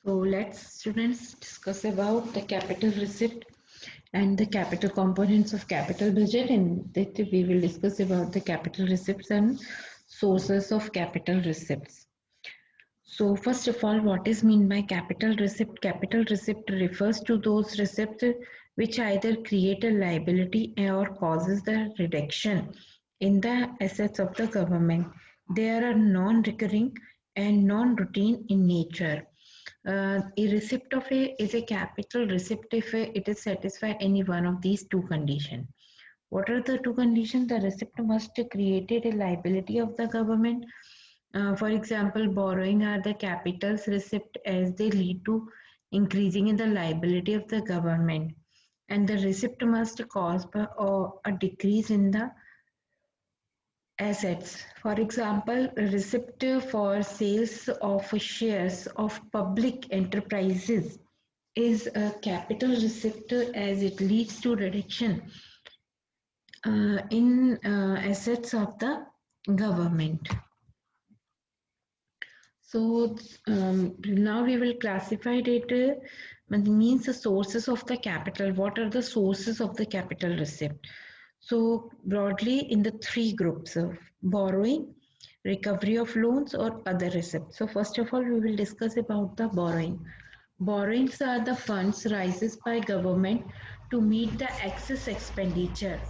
So let's students discuss about the capital receipt and the capital components of capital budget, and that we will discuss about the capital receipts and sources of capital receipts. So first of all, what is meant by capital receipt? Capital receipt refers to those receipts which either create a liability or causes the reduction in the assets of the government. They are non-recurring and non-routine in nature. A receipt of is a capital receipt if it is satisfy any one of these two conditions. What are the two conditions? The receipt must create a liability of the government. For example, borrowing are the capital's receipt as they lead to increasing in the liability of the government, and the receipt must cause a decrease in the assets. For example, a receipt for sales of shares of public enterprises is a capital receipt as it leads to reduction in assets of the government. So now we will classify it. Means the sources of the capital. What are the sources of the capital receipt? So broadly in the three groups of borrowing, recovery of loans, or other receipts. So first of all, we will discuss about the borrowing. Borrowings are the funds rises by government to meet the excess expenditure.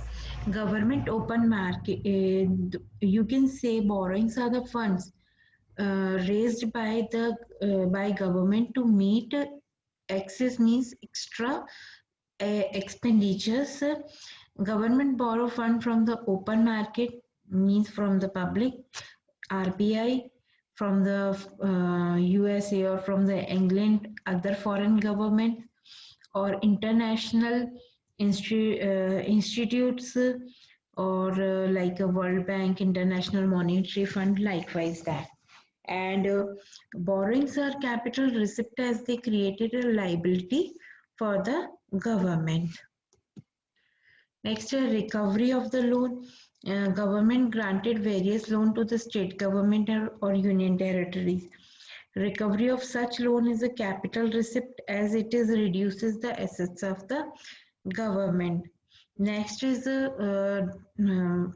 Government open market, you can say borrowings are the funds raised by government to meet excess means extra expenditures. Government borrow fund from the open market means from the public, RBI, from the USA or from the England, other foreign government or international institutes or like a World Bank, International Monetary Fund, likewise that. And borrowings are capital receipt as they created a liability for the government. Next, recovery of the loan. Government granted various loan to the state government or union territories. Recovery of such loan is a capital receipt as it is reduces the assets of the government. Next is other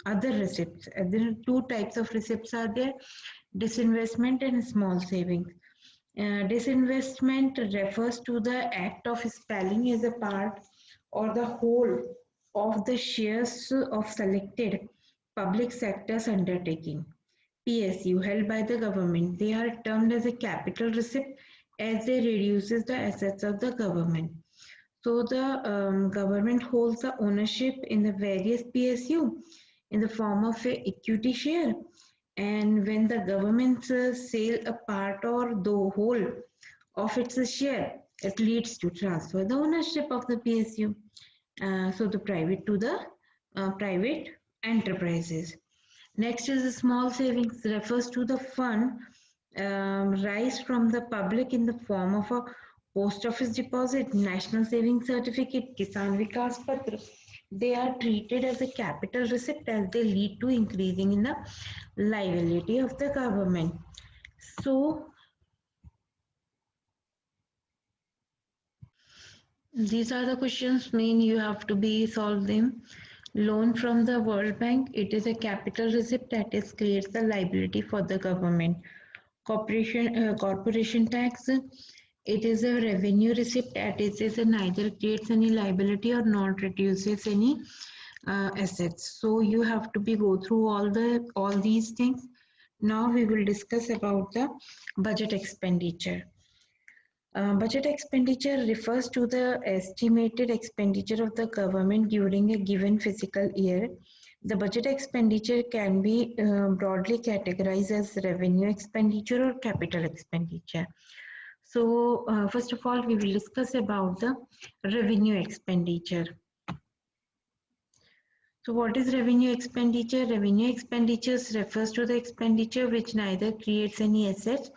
receipts. There are two types of receipts are there: disinvestment and small savings. Disinvestment refers to the act of selling as a part or the whole of the shares of selected public sector's undertaking. PSU held by the government. They are termed as a capital receipt as they reduces the assets of the government. So the government holds the ownership in the various PSU in the form of a equity share, and when the government sell a part or the whole of its share, it leads to transfer the ownership of the PSU. So the private to the private enterprises. Next is the small savings, refers to the fund raised from the public in the form of a post office deposit, national savings certificate, Kisan Vikas Patra. They are treated as a capital receipt as they lead to increasing in the liability of the government. So these are the questions mean you have to be solve them. Loan from the World Bank, it is a capital receipt that is creates the liability for the government. Corporation tax, it is a revenue receipt that is neither creates any liability or not reduces any assets. So you have to be go through all these things. Now we will discuss about the budget expenditure. Budget expenditure refers to the estimated expenditure of the government during a given fiscal year. The budget expenditure can be broadly categorized as revenue expenditure or capital expenditure. So, first of all, we will discuss about the revenue expenditure. So, what is revenue expenditure? Revenue expenditures refers to the expenditure which neither creates any assets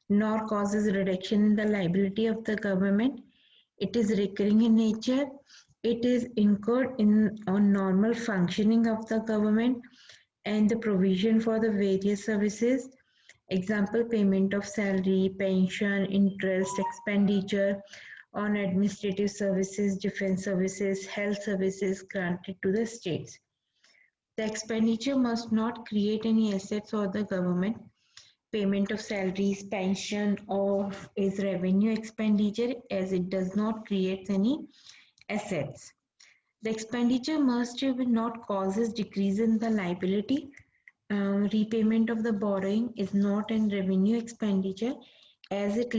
nor causes reduction in the liability of the government. It is recurring in nature. It is incurred on normal functioning of the government and the provision for the various services. Example, payment of salary, pension, interest, expenditure on administrative services, defense services, health services granted to the states. The expenditure must not create any assets or the government. Payment of salaries, pension, or is revenue expenditure as it does not create any assets. The expenditure must not causes decrease in the liability. Repayment of the borrowing is not an revenue expenditure as it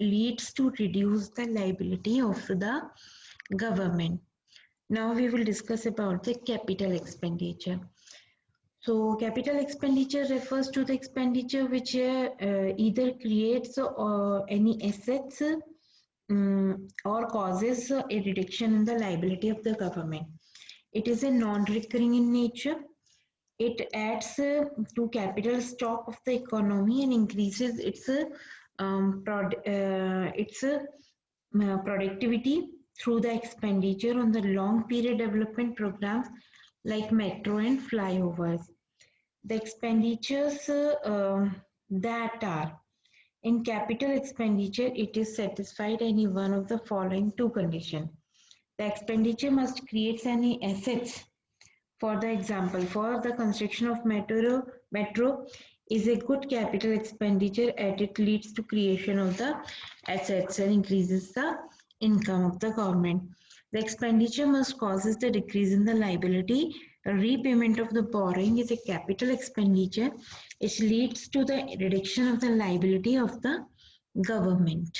leads to reduce the liability of the government. Now we will discuss about the capital expenditure. So capital expenditure refers to the expenditure which either creates any assets or causes a reduction in the liability of the government. It is a non-recurring in nature. It adds to capital stock of the economy and increases its productivity through the expenditure on the long period development programs like metro and flyovers. The expenditures that are in capital expenditure, it is satisfied any one of the following two conditions. The expenditure must create any assets. For the example, for the construction of metro is a good capital expenditure as it leads to creation of the assets and increases the income of the government. The expenditure must causes the decrease in the liability. A repayment of the borrowing is a capital expenditure. It leads to the reduction of the liability of the government.